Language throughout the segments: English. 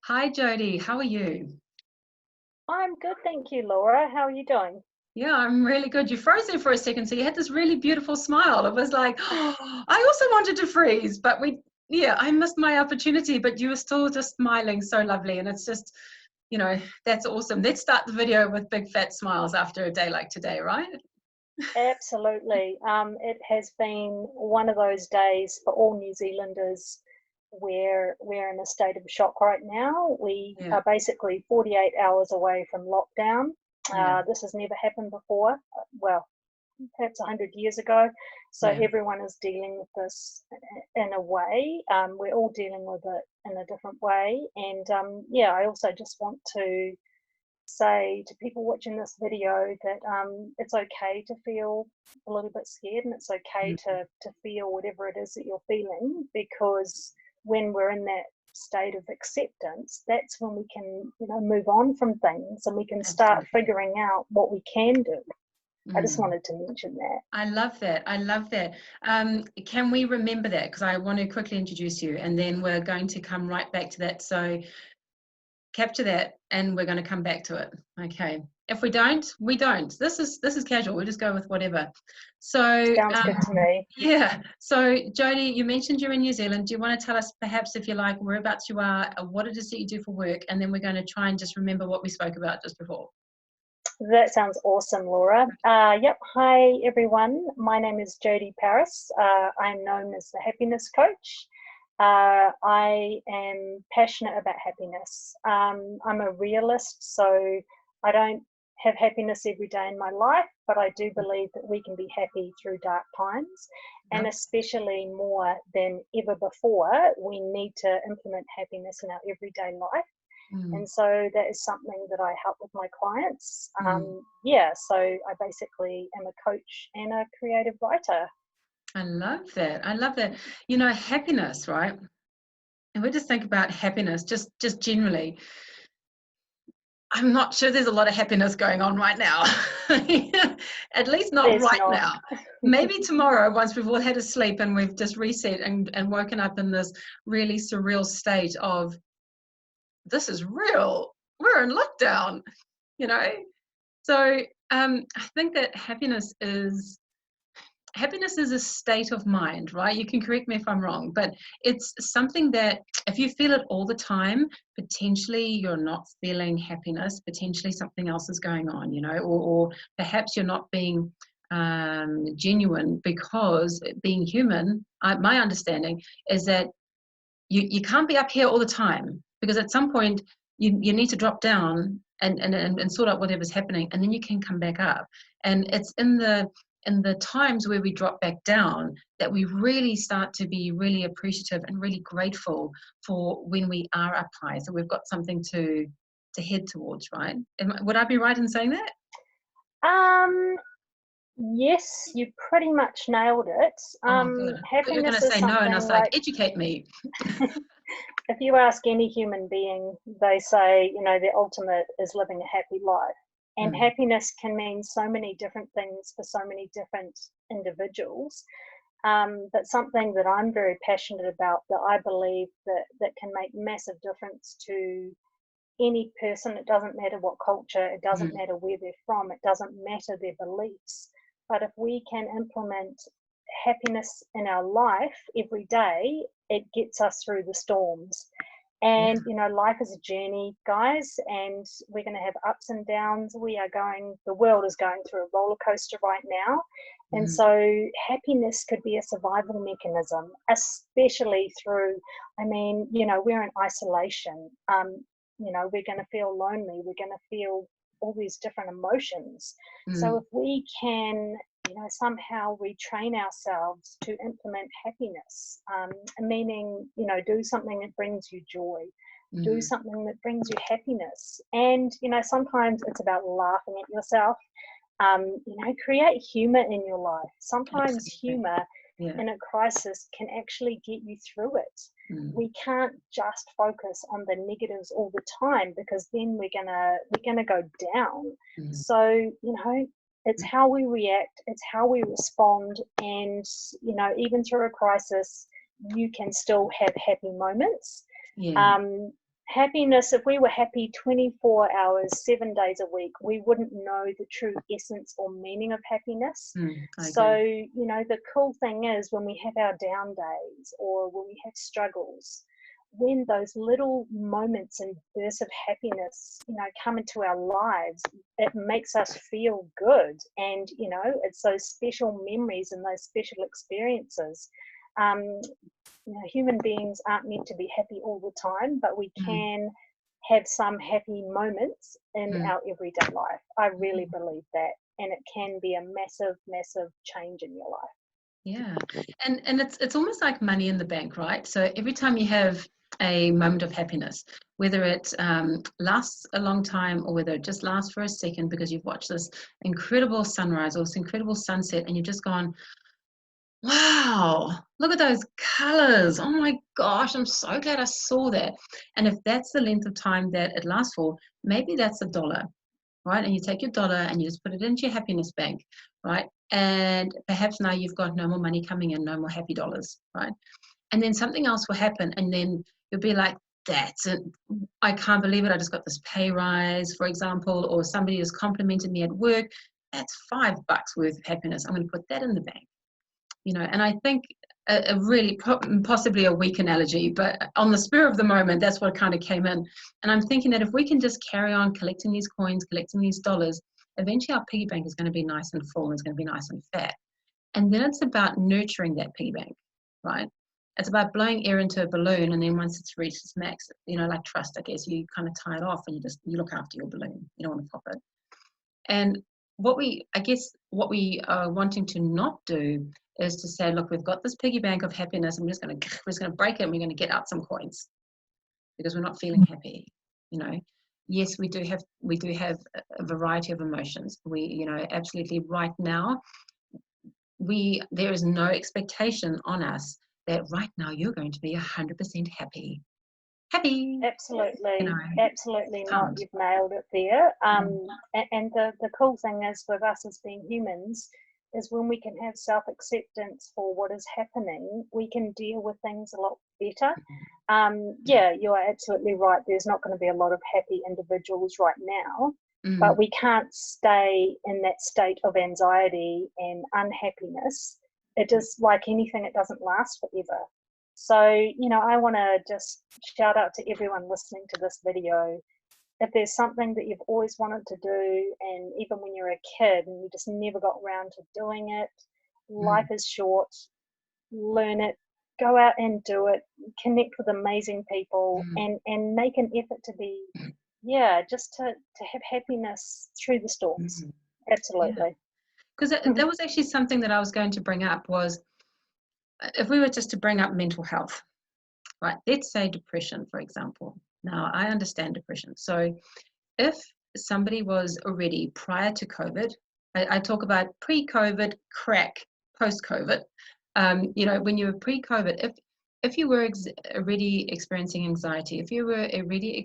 Hi Jodi, how are you? I'm good, thank you, Laura. How are you doing? Yeah, I'm really good. You froze there for a second, so you had this really beautiful smile. It was like, oh, I also wanted to freeze, but yeah, I missed my opportunity, but you were still just smiling so lovely. And it's just, that's awesome. Let's start the video with big fat smiles after a day like today, right? Absolutely. It has been one of those days for all New Zealanders where we're in a state of shock right now. We Yeah, are basically 48 hours away from lockdown. yeah, This has never happened before. Well, perhaps 100 years ago. So yeah. everyone is dealing with this in a way. We're all dealing with it in a different way. And yeah, I also just want to say to people watching this video that it's okay to feel a little bit scared, and it's okay Mm, to feel whatever it is that you're feeling, because when we're in that state of acceptance, that's when we can move on from things and we can start absolutely. figuring out what we can do. I just Mm. wanted to mention that. I love that. I love that. Can we remember that? Because I want to quickly introduce you, and then we're going to come right back to that. So capture that and we're going to come back to it. Okay, if we don't, we don't. This is casual, we'll just go with whatever. So Sounds good to me. yeah, so Jodi, you mentioned you're in New Zealand. Do you want to tell us perhaps, if you like, whereabouts you are, what it is that you do for work, and then we're going to try and just remember what we spoke about just before. That sounds awesome, Laura. Yep. Hi, everyone. My name is Jodi Parris. I'm known as the happiness coach. I am passionate about happiness. I'm a realist, so I don't have happiness every day in my life, but I do believe that we can be happy through dark times, and Yep. especially more than ever before, we need to implement happiness in our everyday life. Mm, And so that is something that I help with my clients. mm. Yeah, so I basically am a coach and a creative writer. I love that. I love that. Happiness, right? And we just think about happiness, just generally. I'm not sure there's a lot of happiness going on right now. At least not There's right not. now. Maybe tomorrow, once we've all had a sleep and we've just reset and woken up in this really surreal state of, this is real. We're in lockdown, you know? So I think that happiness is a state of mind, right? You can correct me if I'm wrong, but it's something that if you feel it all the time, potentially you're not feeling happiness, potentially something else is going on, or perhaps you're not being genuine, because being human, my understanding is that you can't be up here all the time, because at some point you need to drop down and sort out whatever's happening, and then you can come back up. And it's in the times where we drop back down that we really start to be really appreciative and really grateful for when we are up high. So we've got something to head towards, right? Would I be right in saying that? Um, yes, you pretty much nailed it. Oh, good. I thought you were going Happiness to is say no, and I something was like, like, educate me. if you ask any human being, they say, the ultimate is living a happy life. And Mm, happiness can mean so many different things for so many different individuals. But something that I'm very passionate about, that I believe that can make massive difference to any person. It doesn't matter what culture, it doesn't mm, matter where they're from, it doesn't matter their beliefs. But if we can implement happiness in our life every day, it gets us through the storms. yeah. And life is a journey, guys, and we're going to have ups and downs. The world is going through a roller coaster right now. And Mm, so happiness could be a survival mechanism, especially through, we're in isolation. We're going to feel lonely. We're going to feel all these different emotions. So mm, if we can, somehow retrain ourselves to implement happiness, meaning, do something that brings you joy, do mm. something that brings you happiness. And, sometimes it's about laughing at yourself. Create humor in your life. Sometimes Absolutely. humor Yeah. in a crisis can actually get you through it. Mm, We can't just focus on the negatives all the time, because then we're gonna go down. mm, So, it's mm. how we react, it's how we respond, and even through a crisis, you can still have happy moments. Yeah. Um, happiness, if we were happy 24 hours, 7 days a week, we wouldn't know the true essence or meaning of happiness. So, you know, the cool thing is when we have our down days or when we have struggles, when those little moments and bursts of happiness, you know, come into our lives, it makes us feel good. And, you know, it's those special memories and those special experiences. You know, human beings aren't meant to be happy all the time, but we can have some happy moments in our everyday life. I really believe that, and it can be a massive, massive change in your life. Yeah, and it's almost like money in the bank, right? So every time you have a moment of happiness, whether it lasts a long time or whether it just lasts for a second because you've watched this incredible sunrise or this incredible sunset and you've just gone, wow, look at those colors. Oh my gosh, I'm so glad I saw that. And if that's the length of time that it lasts for, maybe that's $1, right? And you take your dollar and you just put it into your happiness bank, right? And perhaps now you've got no more money coming in, no more happy dollars, right? And then something else will happen and then you'll be like, that's it. I can't believe it. I just got this pay rise, for example, or somebody has complimented me at work. That's $5 worth of happiness. I'm going to put that in the bank. You know, and I think a really possibly a weak analogy, but on the spur of the moment, that's what kind of came in. And I'm thinking that if we can just carry on collecting these coins, collecting these dollars, eventually our piggy bank is going to be nice and full and it's going to be nice and fat. And then it's about nurturing that piggy bank, right? It's about blowing air into a balloon, and then once it's reached its max, you know, like trust, I guess, you kind of tie it off and you look after your balloon. You don't want to pop it. And what we are wanting to not do is to say, look, we've got this piggy bank of happiness. We're just going to break it and we're going to get out some coins because we're not feeling happy. You know, yes, we do have a variety of emotions. We, you know, absolutely right now, there is no expectation on us that right now you're going to be 100% happy. Absolutely, you know, absolutely not. You've nailed it there. And the cool thing is with us as being humans is when we can have self-acceptance for what is happening, we can deal with things a lot better. Yeah, you are absolutely right. There's not going to be a lot of happy individuals right now, but we can't stay in that state of anxiety and unhappiness. It just, like anything, it doesn't last forever. So, you know, I want to just shout out to everyone listening to this video. If there's something that you've always wanted to do, and even when you're a kid and you just never got around to doing it, life is short, learn it, go out and do it, connect with amazing people, and make an effort to be, just to have happiness through the storms. Absolutely. Because that was actually something that I was going to bring up was, if we were just to bring up mental health, right? Let's say depression, for example. Now, I understand depression. So if somebody was already prior to COVID, I talk about pre-COVID, crack, post-COVID, you know, when you were pre-COVID, if you were already experiencing anxiety, if you were already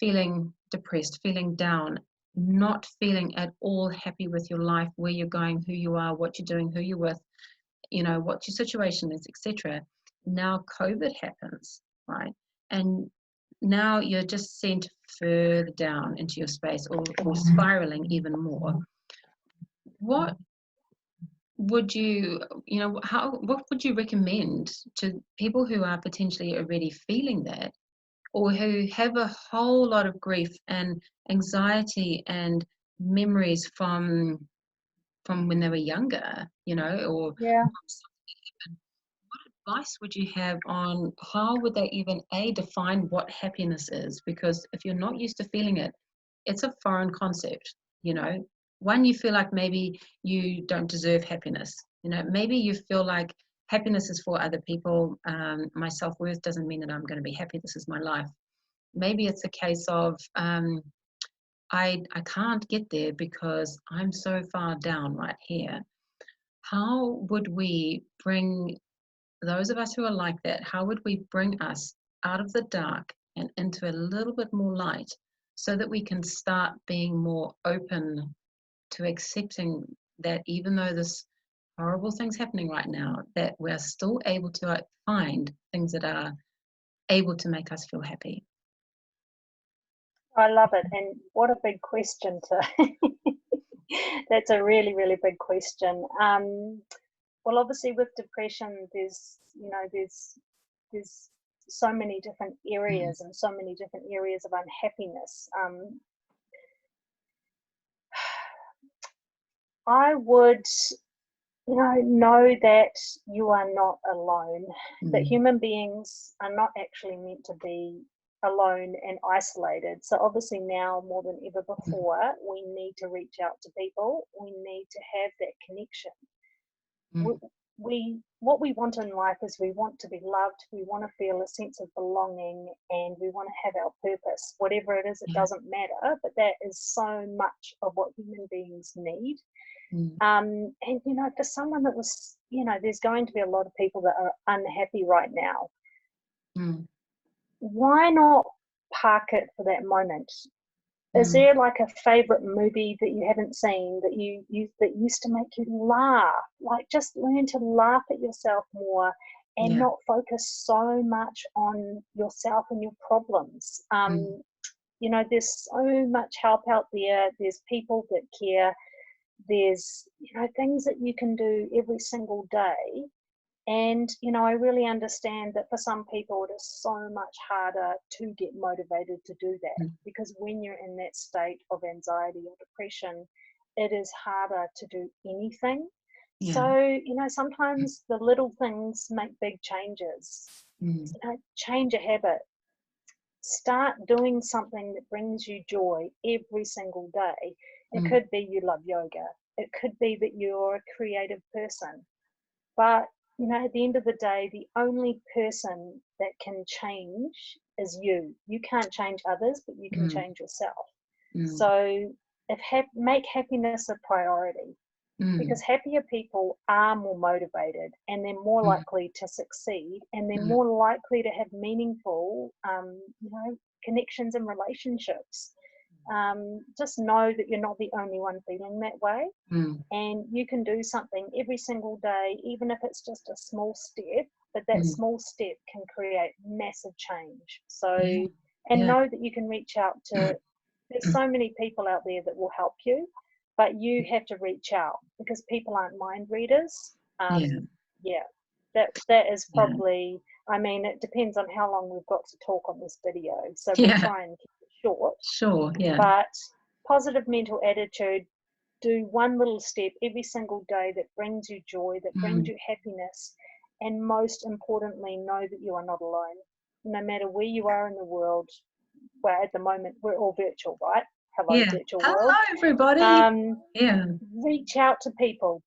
feeling depressed, feeling down, not feeling at all happy with your life, where you're going, who you are, what you're doing, who you're with, you know, what your situation is, etc. Now COVID happens, right? And now you're just sent further down into your space or spiraling even more. What would you know, what would you recommend to people who are potentially already feeling that, or who have a whole lot of grief and anxiety and memories from when they were younger, you know, or what advice would you have on how would they even define what happiness is? Because if you're not used to feeling it, it's a foreign concept, you know. One, you feel like maybe you don't deserve happiness, you know, maybe you feel like happiness is for other people. My self-worth doesn't mean that I'm going to be happy. This is my life. Maybe it's a case of I can't get there because I'm so far down right here. How would we bring those of us who are like that, how would we bring us out of the dark and into a little bit more light so that we can start being more open to accepting that even though this horrible thing's happening right now, that we're still able to find things that are able to make us feel happy? I love it. And what a big question to that's a really, really big question. Well, obviously with depression, there's so many different areas and so many different areas of unhappiness. I would, know that you are not alone, that human beings are not actually meant to be alone and isolated. So obviously now more than ever before, we need to reach out to people. We need to have that connection. What we want in life is we want to be loved, we want to feel a sense of belonging, and we want to have our purpose. Whatever it is, it doesn't matter, but that is so much of what human beings need. And for someone that was, there's going to be a lot of people that are unhappy right now. Why not park it for that moment? Is there like a favorite movie that you haven't seen that you that used to make you laugh? Like, just learn to laugh at yourself more and not focus so much on yourself and your problems. There's so much help out there. There's people that care. There's things that you can do every single day. And, I really understand that for some people it is so much harder to get motivated to do that, because when you're in that state of anxiety or depression, it is harder to do anything. So, sometimes the little things make big changes. Change a habit. Start doing something that brings you joy every single day. It could be you love yoga. It could be that you're a creative person. But at the end of the day, the only person that can change is you. You can't change others, but you can change yourself. So make happiness a priority, because happier people are more motivated, and they're more likely to succeed, and they're more likely to have meaningful, connections and relationships. Just know that you're not the only one feeling that way, and you can do something every single day, even if it's just a small step, but that small step can create massive change. So know that you can reach out to, there's so many people out there that will help you, but you have to reach out, because people aren't mind readers. That is probably, it depends on how long we've got to talk on this video, so we'll try and keep it short. But positive mental attitude, do one little step every single day that brings you joy, that brings you happiness, and most importantly, know that you are not alone. No matter where you are in the world, well, at the moment we're all virtual, right? Hello, virtual world. Hello, everybody. Reach out to people.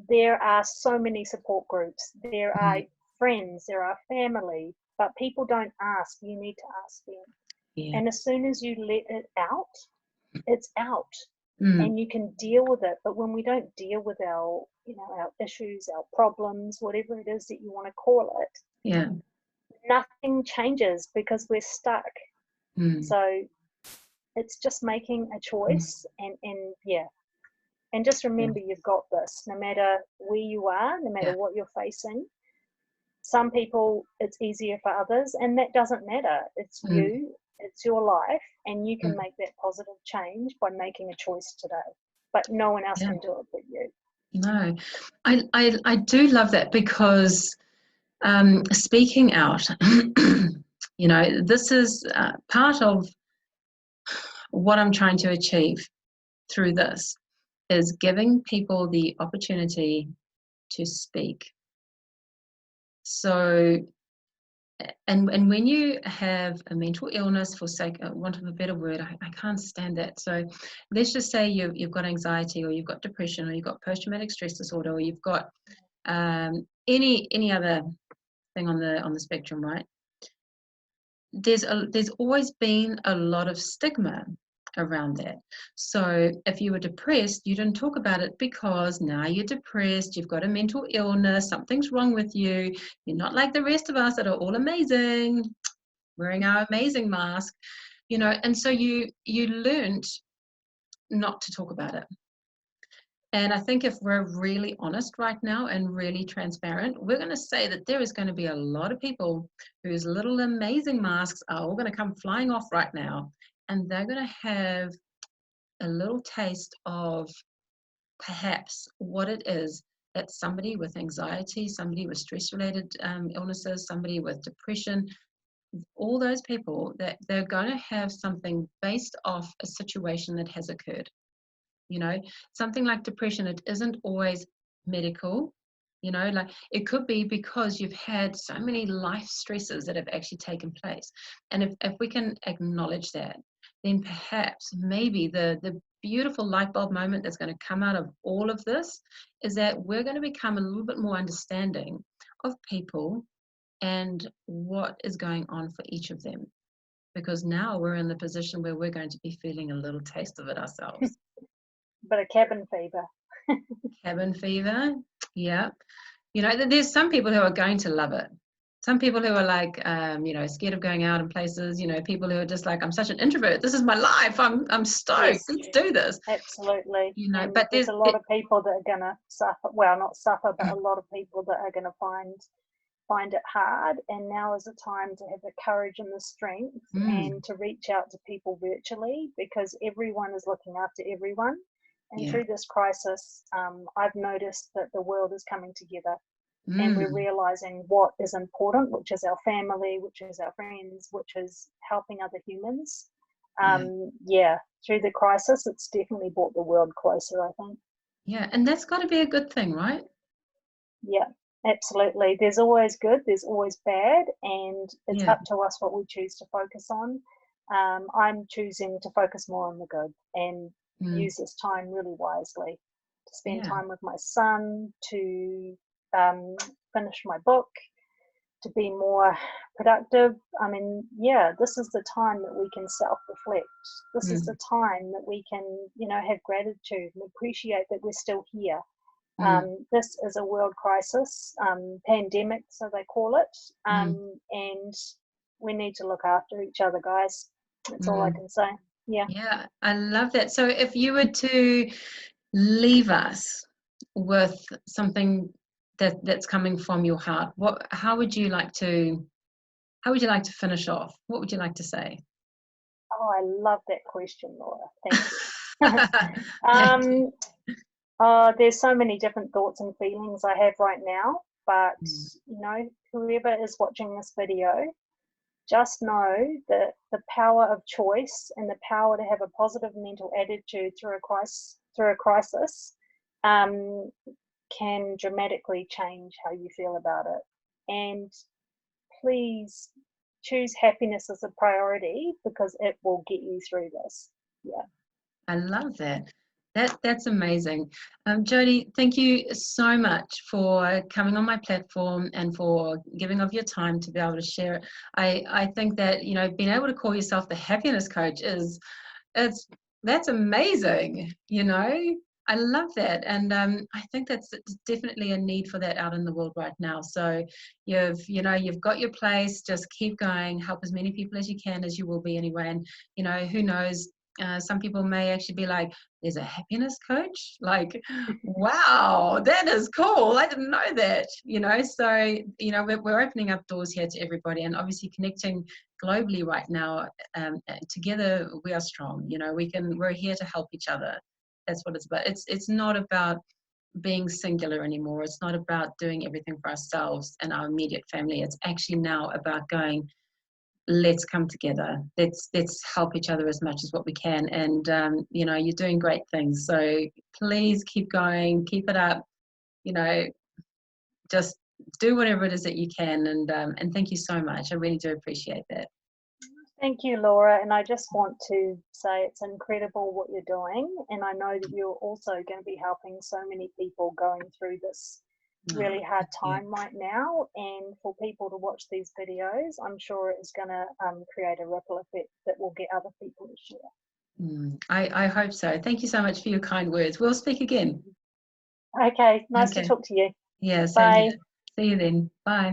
There are so many support groups. There are friends, there are family, but people don't ask. You need to ask them. And as soon as you let it out, it's out, and you can deal with it. But when we don't deal with our, our issues, our problems, whatever it is that you want to call it, nothing changes, because we're stuck. So it's just making a choice, and just remember, you've got this. No matter where you are, no matter what you're facing. Some people, it's easier for others, and that doesn't matter. It's you, it's your life, and you can make that positive change by making a choice today. But no one else can do it but you. No, I do love that, because speaking out, this is part of what I'm trying to achieve through this, is giving people the opportunity to speak. So, and when you have a mental illness, for sake of want of a better word, I can't stand that. So let's just say you've got anxiety, or you've got depression, or you've got post-traumatic stress disorder, or you've got any other thing on the spectrum, right? There's always been a lot of stigma around that. So if you were depressed, you didn't talk about it, because now you're depressed, you've got a mental illness, something's wrong with you, you're not like the rest of us that are all amazing, wearing our amazing mask, and so you learned not to talk about it. And I think if we're really honest right now and really transparent, we're going to say that there is going to be a lot of people whose little amazing masks are all going to come flying off right now. And they're going to have a little taste of perhaps what it is that somebody with anxiety, somebody with stress-related illnesses, somebody with depression, all those people, that they're going to have something based off a situation that has occurred. You know, something like depression, it isn't always medical. You know, like it could be because you've had so many life stresses that have actually taken place. And if we can acknowledge that, then perhaps maybe the beautiful light bulb moment that's going to come out of all of this is that we're going to become a little bit more understanding of people and what is going on for each of them. Because now we're in the position where we're going to be feeling a little taste of it ourselves. But a cabin fever. Cabin fever, yeah. You know, there's some people who are going to love it. Some people who are like, you know, scared of going out in places. You know, people who are just like, I'm such an introvert. This is my life. I'm stoked. Yes, let's do this. Absolutely. You know, and but there's a lot of people that are going to suffer. Well, not suffer, but a lot of people that are going to find it hard. And now is the time to have the courage and the strength and to reach out to people virtually, because everyone is looking after everyone. And through this crisis, I've noticed that the world is coming together and we're realizing what is important, which is our family, which is our friends, which is helping other humans. Through the crisis, it's definitely brought the world closer, I think. Yeah, and that's got to be a good thing, right? Yeah, absolutely. There's always good, there's always bad, and it's up to us what we choose to focus on. I'm choosing to focus more on the good and use this time really wisely to spend time with my son, to finish my book, to be more productive. I mean, this is the time that we can self-reflect. This is the time that we can, you know, have gratitude and appreciate that we're still here. This is a world crisis, pandemic, so they call it, and we need to look after each other, guys. That's all I can say. Yeah, I love that. So if you were to leave us with something that's coming from your heart, how would you like to finish off? What would you like to say? Oh, I love that question, Laura. Thank you. There's so many different thoughts and feelings I have right now, but you know, whoever is watching this video, just know that the power of choice and the power to have a positive mental attitude through a crisis can dramatically change how you feel about it. And please choose happiness as a priority, because it will get you through this. I love that. That's amazing. Jodi, thank you so much for coming on my platform and for giving of your time to be able to share it. I think that, you know, being able to call yourself the happiness coach that's amazing. You know, I love that, and I think that's definitely a need for that out in the world right now. So you've got your place. Just keep going. Help as many people as you can, as you will be anyway. And you know, who knows? Some people may actually be like, there's a happiness coach? Like, wow, that is cool. I didn't know that, you know. So, you know, we're opening up doors here to everybody, and obviously connecting globally right now. Together we are strong. You know, we're here to help each other. That's what it's about. It's not about being singular anymore. It's not about doing everything for ourselves and our immediate family. It's actually now about going, let's come together, let's help each other as much as what we can. And you know, you're doing great things, so please keep going, keep it up. You know, just do whatever it is that you can. And thank you so much. I really do appreciate that. Thank you, Laura. And I just want to say it's incredible what you're doing, and I know that you're also going to be helping so many people going through this really hard time right now. And for people to watch these videos, I'm sure it's going to create a ripple effect that will get other people to share. I hope so. Thank you so much for your kind words. We'll speak again. Okay, nice to talk to you. Yeah, bye. See you then. Bye.